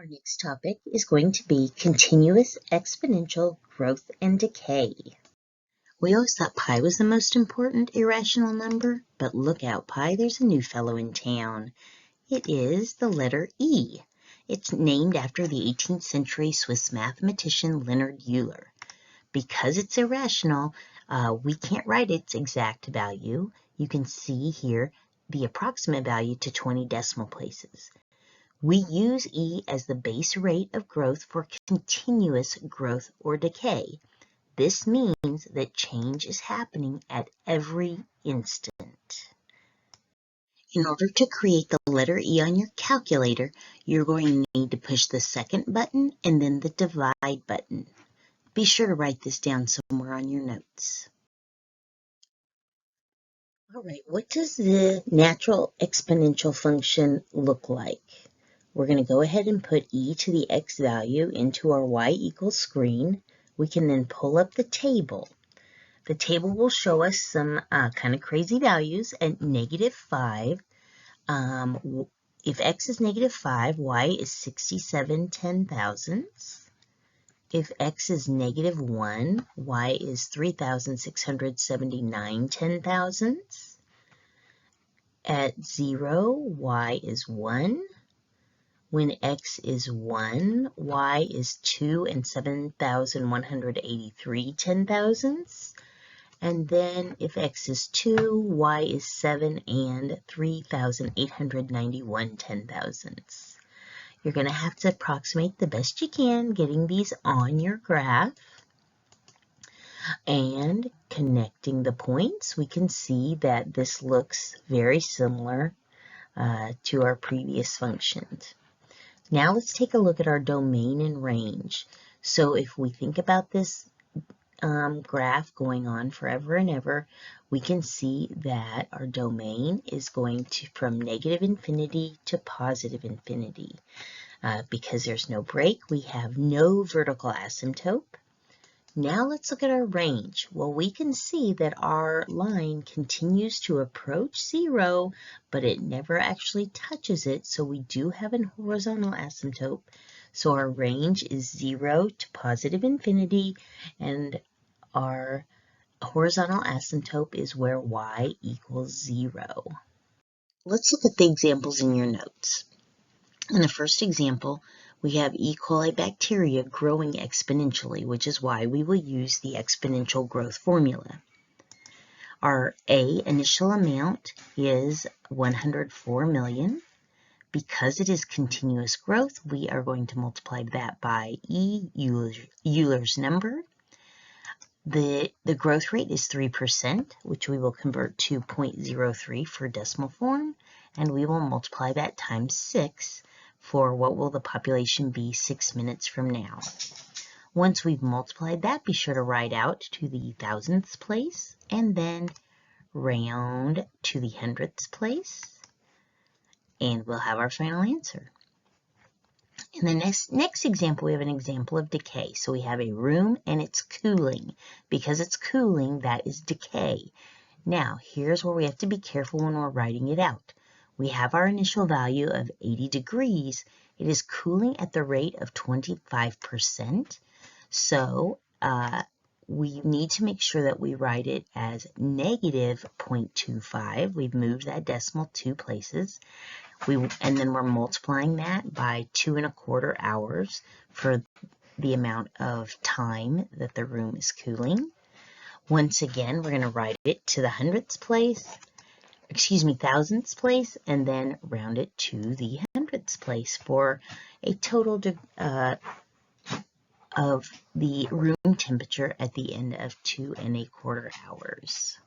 Our next topic is going to be continuous exponential growth and decay. We always thought pi was the most important irrational number, but look out, pi, there's a new fellow in town. It is the letter E. It's named after the 18th century Swiss mathematician Leonhard Euler. Because it's irrational, we can't write its exact value. You can see here the approximate value to 20 decimal places. We use E as the base rate of growth for continuous growth or decay. This means that change is happening at every instant. In order to create the letter E on your calculator, you're going to need to push the second button and then the divide button. Be sure to write this down somewhere on your notes. All right, what does the natural exponential function look like? We're going to go ahead and put e to the x value into our y equals screen. We can then pull up the table. The table will show us some kind of crazy values at -5. If x is -5, y is 67 10,000ths. If x is -1, y is 3,679 10,000ths. At 0, y is 1. When x is 1, y is 2 and 7,183 10,000ths. And then if x is 2, y is 7 and 3,891 10,000ths. You're going to have to approximate the best you can, getting these on your graph. And connecting the points, we can see that this looks very similar to our previous functions. Now let's take a look at our domain and range. So if we think about this graph going on forever and ever, we can see that our domain is going to from -infinity to +infinity. Because there's no break, we have no vertical asymptote. Now let's look at our range. Well, we can see that our line continues to approach 0, but it never actually touches it, so we do have a horizontal asymptote. So our range is 0 to +infinity, and our horizontal asymptote is where y equals 0. Let's look at the examples in your notes. In the first example, we have E. coli bacteria growing exponentially, which is why we will use the exponential growth formula. Our A initial amount is 104 million. Because it is continuous growth, we are going to multiply that by E, Euler's number. The growth rate is 3%, which we will convert to 0.03 for decimal form, and we will multiply that times 6 for what will the population be 6 minutes from now. Once we've multiplied that, be sure to write out to the thousandths place and then round to the hundredths place, and we'll have our final answer. In the next example, we have an example of decay. So we have a room and it's cooling. Because it's cooling, that is decay. Now, here's where we have to be careful when we're writing it out. We have our initial value of 80 degrees. It is cooling at the rate of 25%. So we need to make sure that we write it as -0.25. We've moved that decimal 2 places. And then we're multiplying that by 2¼ hours for the amount of time that the room is cooling. Once again, we're going to write it to the thousandths place, and then round it to the hundredths place for a total of the room temperature at the end of 2¼ hours.